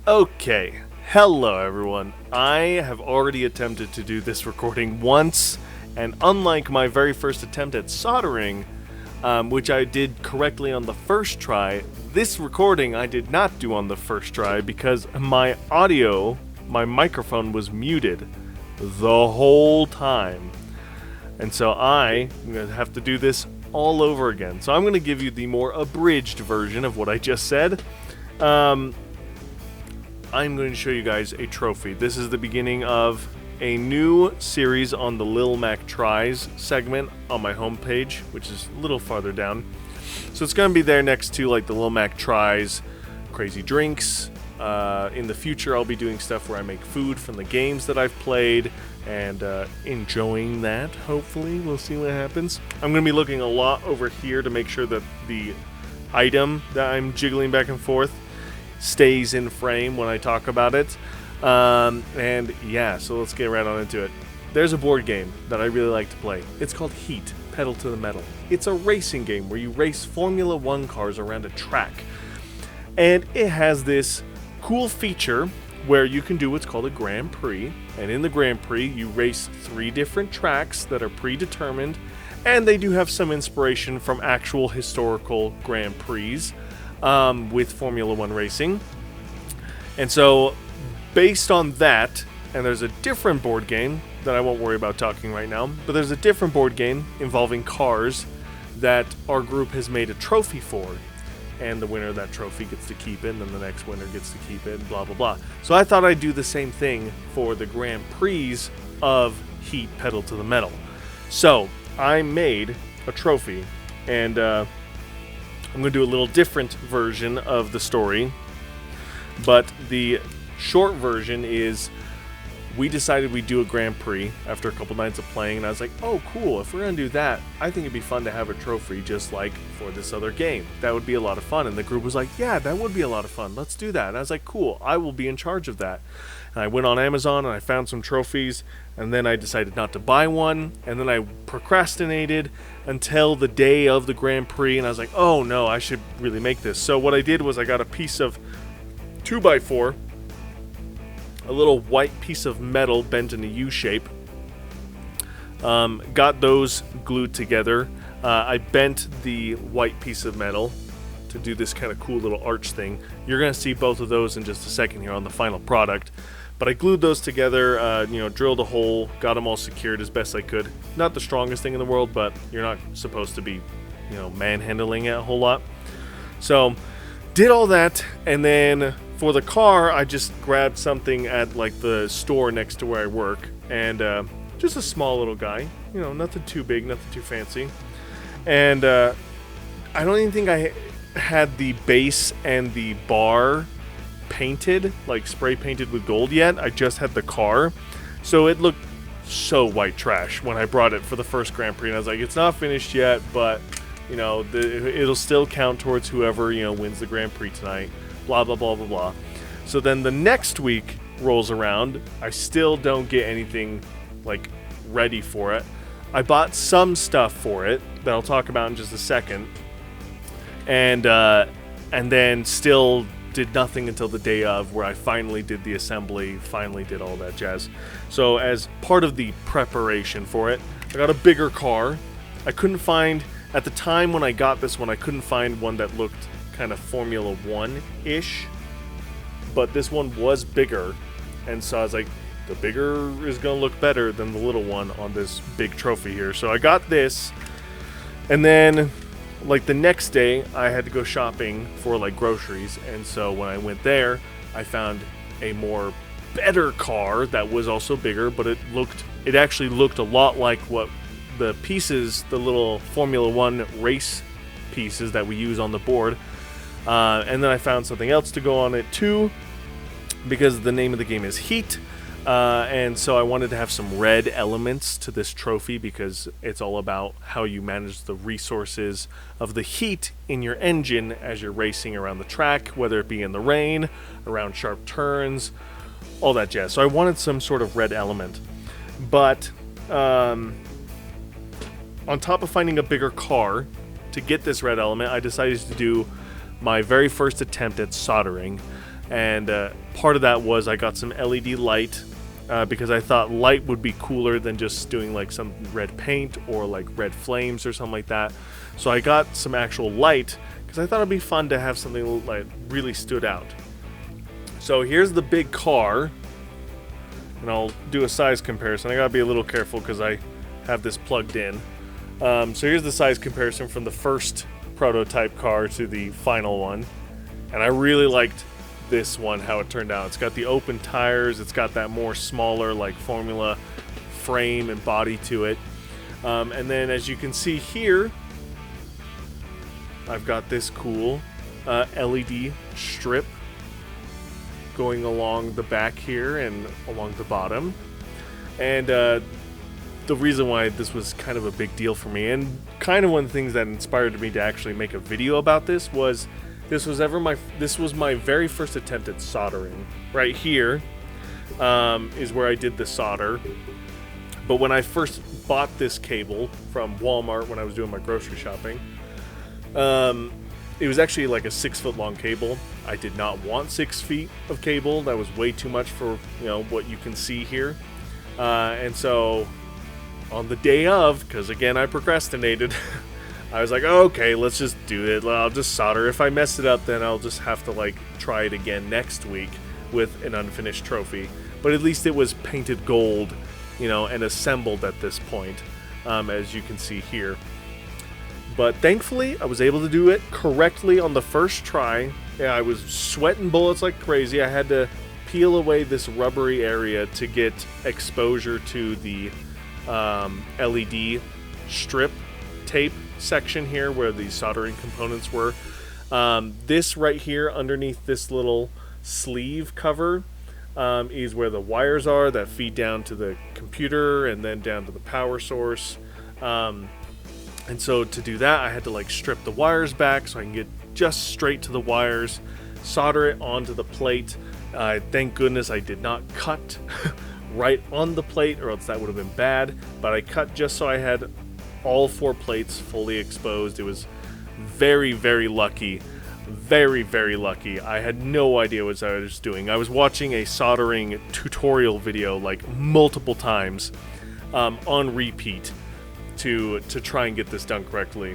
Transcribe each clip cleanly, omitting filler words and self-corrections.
Okay, hello everyone. I have already attempted to do this recording once, and unlike my very first attempt at soldering, which I did correctly on the first try, this recording I did not do on the first try because my audio, my microphone was muted the whole time. And so I'm going to have to do this all over again. So I'm going to give you the more abridged version of what I just said. I'm going to show you guys a trophy. This is the beginning of a new series on the Lilmac Tries segment on my homepage, which is a little farther down. So it's going to be there next to like the Lilmac Tries Crazy Drinks. In the future, I'll be doing stuff where I make food from the games that I've played and enjoying that, hopefully. We'll see what happens. I'm going to be looking a lot over here to make sure that the item that I'm jiggling back and forth stays in frame when I talk about it. And yeah, so let's get right on into it. There's a board game that I really like to play. It's called Heat, Pedal to the Metal. It's a racing game where you race Formula 1 cars around a track. And it has this cool feature where you can do what's called a Grand Prix. And in the Grand Prix, you race 3 different tracks that are predetermined. And they do have some inspiration from actual historical Grand Prix with Formula 1 racing. And so, based on that, and there's a different board game that I won't worry about talking right now, but there's a different board game involving cars that our group has made a trophy for. And the winner of that trophy gets to keep it, and then the next winner gets to keep it, and blah, blah, blah. So I thought I'd do the same thing for the Grand Prix of Heat Pedal to the Metal. So I made a trophy, and I'm going to do a little different version of the story. But the short version is we decided we'd do a Grand Prix after a couple nights of playing, and I was like, oh cool, if we're going to do that, I think it'd be fun to have a trophy just like for this other game. That would be a lot of fun. And the group was like, yeah, that would be a lot of fun. Let's do that. And I was like, cool, I will be in charge of that. And I went on Amazon and I found some trophies, and then I decided not to buy one, and then I procrastinated until the day of the Grand Prix, and I was like, oh no, I should really make this. So what I did was I got a piece of 2x4, a little white piece of metal bent in a U shape, got those glued together. I bent the white piece of metal to do this kind of cool little arch thing. You're going to see both of those in just a second here on the final product. But I glued those together, drilled a hole, got them all secured as best I could. Not the strongest thing in the world, but you're not supposed to be, manhandling it a whole lot. So, did all that, and then for the car, I just grabbed something at like the store next to where I work, and just a small little guy, nothing too big, nothing too fancy. And I don't even think I had the base and the bar painted, like spray painted with gold yet. I just had the car, so it looked so white trash when I brought it for the first Grand Prix, and I was like, it's not finished yet, but it'll still count towards whoever wins the Grand Prix tonight, blah blah blah blah blah. So then the next week rolls around, I still don't get anything like ready for it. I bought some stuff for it that I'll talk about in just a second, and then still did nothing until the day of, where I finally did the assembly, finally did all that jazz. So as part of the preparation for it, I got a bigger car. I couldn't find, at the time when I got this one, I couldn't find one that looked kind of Formula 1-ish, but this one was bigger, and so I was like, the bigger is going to look better than the little one on this big trophy here. So I got this, and then like the next day, I had to go shopping for like groceries, and so when I went there, I found a more better car that was also bigger, but it actually looked a lot like what the pieces, the little Formula 1 race pieces that we use on the board. And then I found something else to go on it too, because the name of the game is Heat. And so I wanted to have some red elements to this trophy, because it's all about how you manage the resources of the heat in your engine as you're racing around the track, whether it be in the rain, around sharp turns, all that jazz. So I wanted some sort of red element. But on top of finding a bigger car to get this red element, I decided to do my very first attempt at soldering. And part of that was I got some LED light because I thought light would be cooler than just doing like some red paint or like red flames or something like that. So I got some actual light because I thought it'd be fun to have something like really stood out. So here's the big car, and I'll do a size comparison. I gotta be a little careful because I have this plugged in. So here's the size comparison from the first prototype car to the final one, and I really liked this one, how it turned out. It's got the open tires, it's got that more smaller like Formula frame and body to it, and then as you can see here, I've got this cool LED strip going along the back here and along the bottom. And the reason why this was kind of a big deal for me, and kind of one of the things that inspired me to actually make a video about this, was this was my very first attempt at soldering. Right here is where I did the solder. But when I first bought this cable from Walmart when I was doing my grocery shopping, it was actually like a 6-foot long cable. I did not want 6 feet of cable. That was way too much for, you know, what you can see here. And so on the day of, because again I procrastinated, I was like, oh, okay, let's just do it. I'll just solder. If I mess it up, then I'll just have to like try it again next week with an unfinished trophy. But at least it was painted gold, you know, and assembled at this point, as you can see here. But thankfully, I was able to do it correctly on the first try. Yeah, I was sweating bullets like crazy. I had to peel away this rubbery area to get exposure to the LED strip tape section here where the soldering components were. This right here underneath this little sleeve cover is where the wires are that feed down to the computer and then down to the power source. And so to do that, I had to like strip the wires back so I can get just straight to the wires, solder it onto the plate. Thank goodness I did not cut right on the plate, or else that would have been bad. But I cut just so I had all 4 plates fully exposed. It was very, very lucky. Very, very lucky. I had no idea what I was doing. I was watching a soldering tutorial video like multiple times on repeat to try and get this done correctly.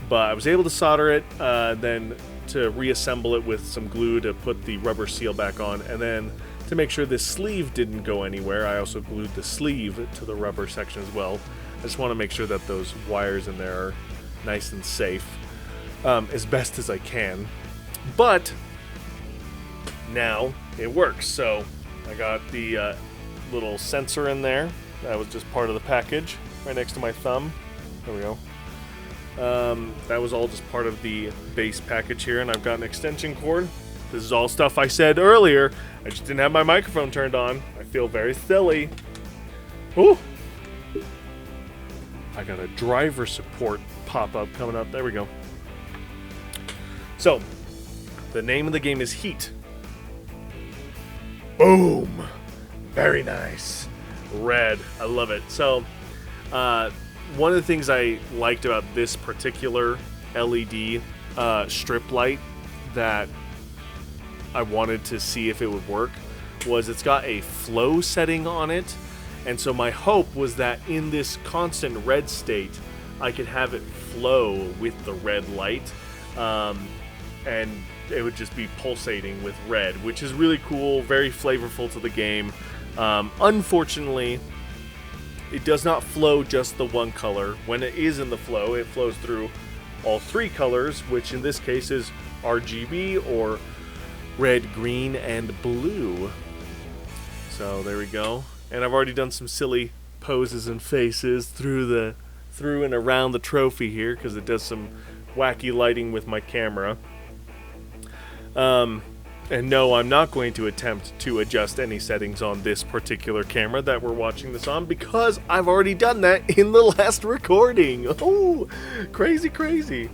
But I was able to solder it, then to reassemble it with some glue to put the rubber seal back on, and then to make sure this sleeve didn't go anywhere, I also glued the sleeve to the rubber section as well. I just want to make sure that those wires in there are nice and safe, as best as I can. But now it works. So I got the little sensor in there. That was just part of the package, right next to my thumb. There we go. That was all just part of the base package here, and I've got an extension cord. This is all stuff I said earlier. I just didn't have my microphone turned on. I feel very silly. Ooh. I got a driver support pop-up coming up. There we go. So, the name of the game is Heat. Boom! Very nice. Red. I love it. So, one of the things I liked about this particular LED strip light that I wanted to see if it would work was it's got a flow setting on it. And so my hope was that in this constant red state, I could have it flow with the red light. And it would just be pulsating with red, which is really cool, very flavorful to the game. Unfortunately, it does not flow just the one color. When it is in the flow, it flows through all 3 colors, which in this case is RGB, or red, green, and blue. So there we go. And I've already done some silly poses and faces through and around the trophy here, because it does some wacky lighting with my camera. And no, I'm not going to attempt to adjust any settings on this particular camera that we're watching this on, because I've already done that in the last recording. Oh, crazy, crazy.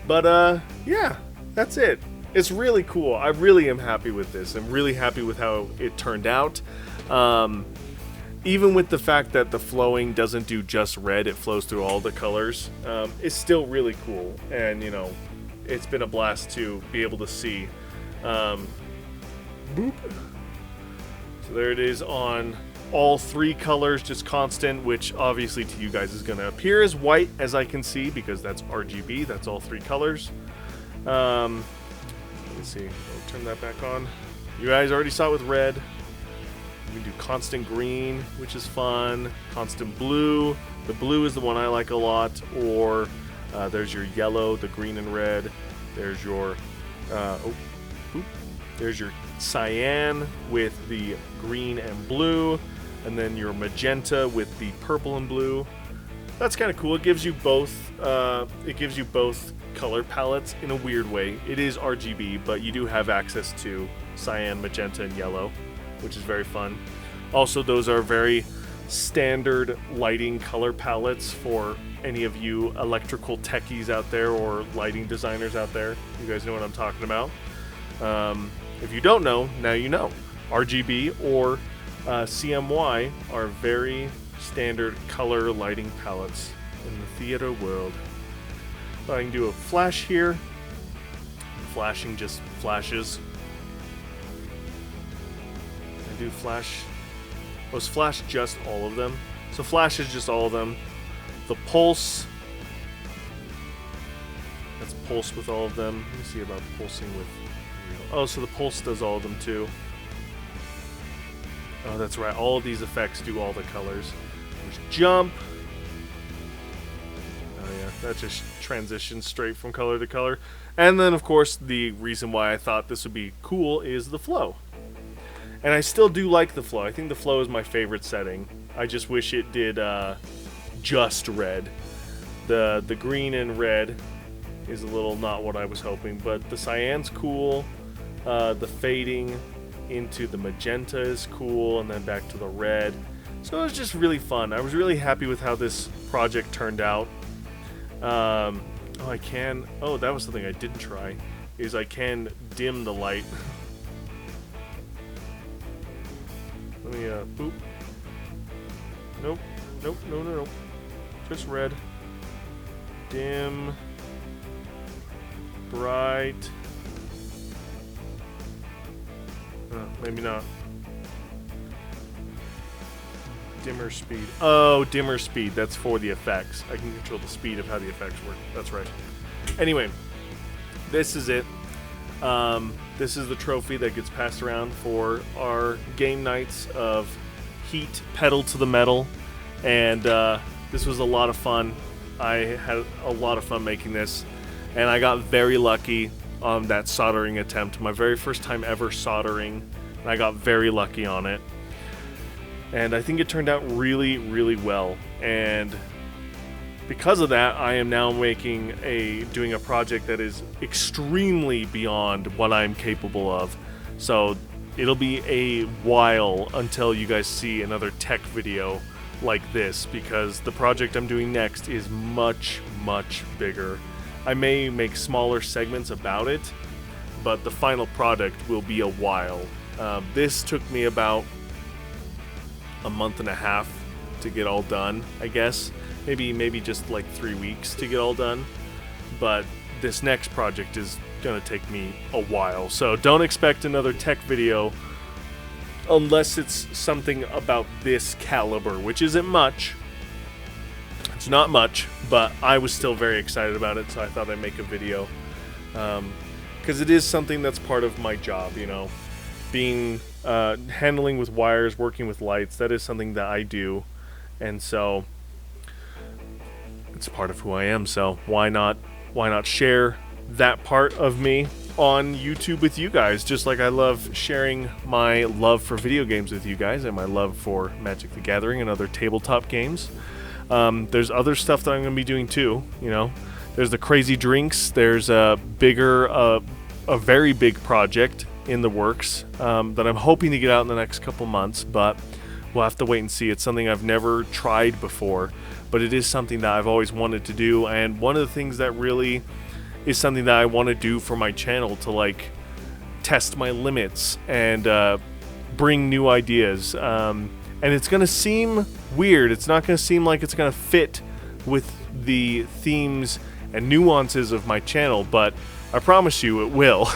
But yeah, that's it. It's really cool. I really am happy with this. I'm really happy with how it turned out. Even with the fact that the flowing doesn't do just red, it flows through all the colors. It's still really cool, and you know, it's been a blast to be able to see. Boop. So there it is on all 3 colors, just constant, which obviously to you guys is going to appear as white, as I can see, because that's RGB. That's all 3 colors. Let's see. I'll turn that back on. You guys already saw it with red. We can do constant green, which is fun. Constant blue. The blue is the one I like a lot. Or there's your yellow, the green and red. There's your there's your cyan with the green and blue, and then your magenta with the purple and blue. That's kind of cool. It gives you both. It gives you both color palettes in a weird way. It is RGB, but you do have access to cyan, magenta, and yellow, which is very fun. Also, those are very standard lighting color palettes for any of you electrical techies out there or lighting designers out there. You guys know what I'm talking about. If you don't know, now you know. RGB or CMY are very standard color lighting palettes in the theater world. So I can do a flash here. Flashing just flashes. I do flash. Was flash just all of them? So flash is just all of them. The pulse. That's pulse with all of them. Let me see about pulsing with. Oh, so the pulse does all of them too. Oh, that's right. All of these effects do all the colors. There's jump. Oh yeah, that just transitions straight from color to color. And then, of course, the reason why I thought this would be cool is the flow. And I still do like the flow. I think the flow is my favorite setting. I just wish it did just red. The green and red is a little not what I was hoping, but the cyan's cool. The fading into the magenta is cool, and then back to the red. So it was just really fun. I was really happy with how this project turned out. Oh, that was something I didn't try, is I can dim the light. Let me, boop. Nope, no. Just red. Dim. Bright. Maybe not. Dimmer speed. Oh, dimmer speed. That's for the effects. I can control the speed of how the effects work. That's right. Anyway, this is it. This is the trophy that gets passed around for our game nights of Heat Pedal to the Metal. And this was a lot of fun. I had a lot of fun making this. And I got very lucky on that soldering attempt. My very first time ever soldering. And I got very lucky on it. And I think it turned out really, really well. And because of that, I am now doing a project that is extremely beyond what I'm capable of. So it'll be a while until you guys see another tech video like this, because the project I'm doing next is much, much bigger. I may make smaller segments about it, but the final product will be a while. This took me about a month and a half to get all done, I guess. Maybe just like 3 weeks to get all done. But this next project is gonna take me a while. So don't expect another tech video unless it's something about this caliber, which isn't much. It's not much, but I was still very excited about it, so I thought I'd make a video. Because it is something that's part of my job, you know. Being handling with wires, working with lights, that is something that I do. And so it's part of who I am, so why not share that part of me on YouTube with you guys, just like I love sharing my love for video games with you guys and my love for Magic the Gathering and other tabletop games. There's other stuff that I'm going to be doing too, you know. There's the crazy drinks, there's a very big project in the works that I'm hoping to get out in the next couple months, but we'll have to wait and see. It's something I've never tried before, but it is something that I've always wanted to do, and one of the things that really is something that I want to do for my channel, to like test my limits and bring new ideas. And it's going to seem weird. It's not going to seem like it's going to fit with the themes and nuances of my channel, but I promise you it will.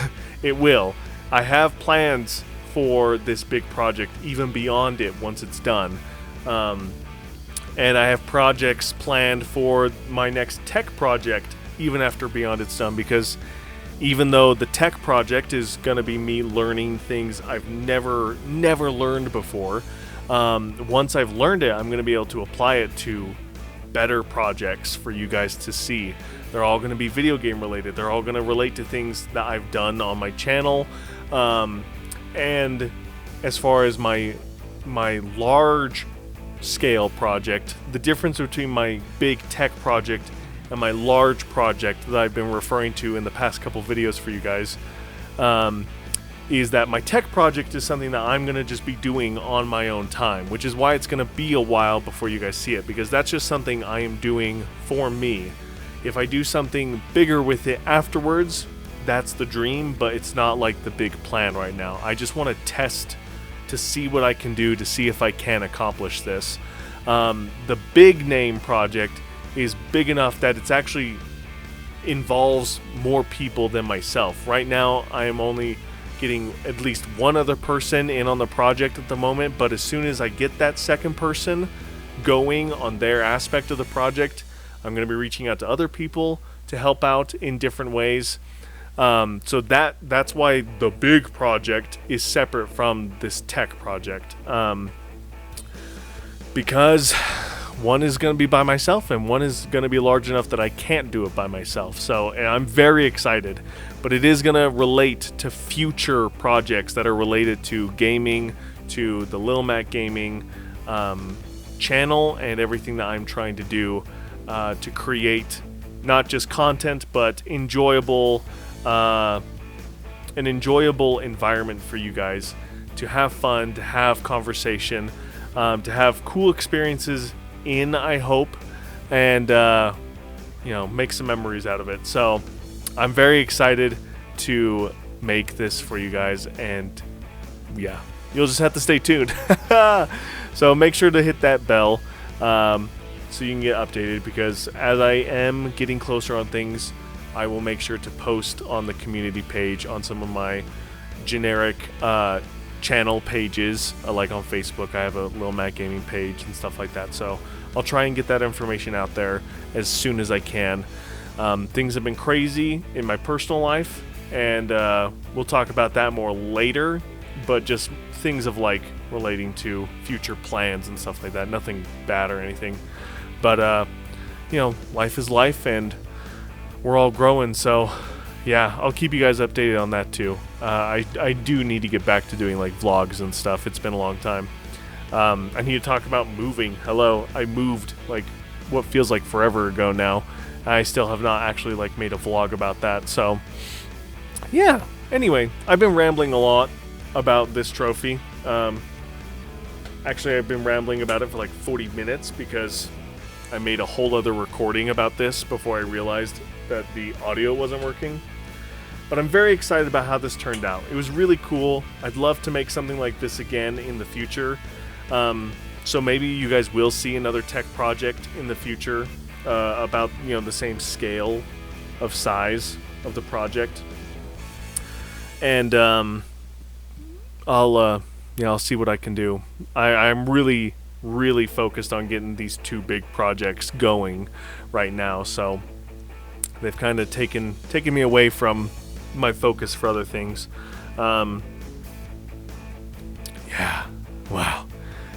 It will. I have plans for this big project, even beyond it once it's done. And I have projects planned for my next tech project even after beyond it's done, because even though the tech project is going to be me learning things I've never learned before, once I've learned it, I'm going to be able to apply it to better projects for you guys to see. They're all going to be video game related. They're all going to relate to things that I've done on my channel. And as far as my large scale project, the difference between my big tech project and my large project that I've been referring to in the past couple videos for you guys, is that my tech project is something that I'm going to just be doing on my own time, which is why it's going to be a while before you guys see it, because that's just something I am doing for me. If I do something bigger with it afterwards, that's the dream, but it's not like the big plan right now. I just want to test to see what I can do, to see if I can accomplish this. The big name project is big enough that it's actually involves more people than myself. Right now, I am only getting at least one other person in on the project at the moment, but as soon as I get that second person going on their aspect of the project, I'm going to be reaching out to other people to help out in different ways. So that's why the big project is separate from this tech project, because one is going to be by myself and one is going to be large enough that I can't do it by myself. So, and I'm very excited, but it is going to relate to future projects that are related to gaming, to the Lilmac gaming channel, and everything that I'm trying to do to create not just content, but enjoyable an enjoyable environment for you guys to have fun, to have conversation, to have cool experiences in, I hope, and make some memories out of it. So I'm very excited to make this for you guys, and yeah, you'll just have to stay tuned. So make sure to hit that bell so you can get updated, because as I am getting closer on things, I will make sure to post on the community page on some of my generic channel pages, like on Facebook. I have a Lilmac gaming page and stuff like that, so I'll try and get that information out there as soon as I can. Things have been crazy in my personal life, and we'll talk about that more later, but just things of like relating to future plans and stuff like that. Nothing bad or anything, but life is life, and we're all growing, so yeah, I'll keep you guys updated on that too. I do need to get back to doing like vlogs and stuff. It's been a long time. I need to talk about moving. Hello, I moved like what feels like forever ago now. I still have not actually like made a vlog about that. So yeah, anyway, I've been rambling a lot about this trophy. Actually, I've been rambling about it for like 40 minutes because I made a whole other recording about this before I realized that the audio wasn't working. But I'm very excited about how this turned out. It was really cool. I'd love to make something like this again in the future. So maybe you guys will see another tech project in the future about the same scale of size of the project. And I'll see what I can do. I'm really focused on getting these two big projects going right now, so they've kind of taken me away from my focus for other things. Yeah, wow.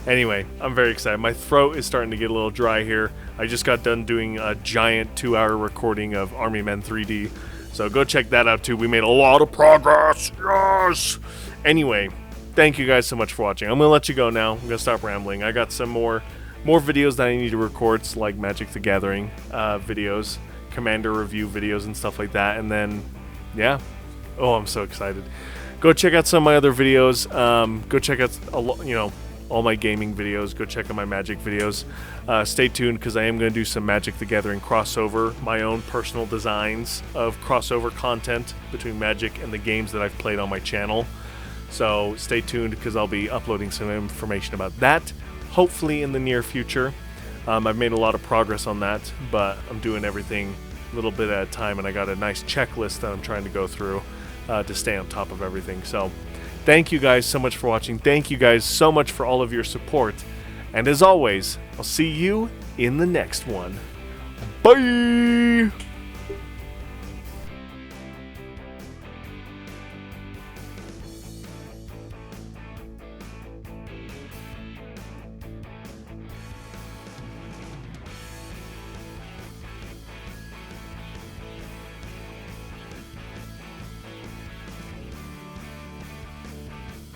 Anyway, I'm very excited. My throat is starting to get a little dry here. I just got done doing a giant 2-hour recording of Army Men 3D, so go check that out too. We made a lot of progress. Yes. Anyway, thank you guys so much for watching. I'm gonna let you go now. I'm gonna stop rambling. I got some more videos that I need to record, like Magic the Gathering videos, Commander review videos and stuff like that. And then yeah, oh, I'm so excited. Go check out some of my other videos. Go check out all my gaming videos. Go check out my Magic videos. Stay tuned, because I am going to do some Magic the Gathering crossover, my own personal designs of crossover content between Magic and the games that I've played on my channel. So stay tuned, because I'll be uploading some information about that, hopefully in the near future. I've made a lot of progress on that, but I'm doing everything a little bit at a time, and I got a nice checklist that I'm trying to go through to stay on top of everything. So Thank you guys so much for watching. Thank you guys so much for all of your support. And as always, I'll see you in the next one. Bye!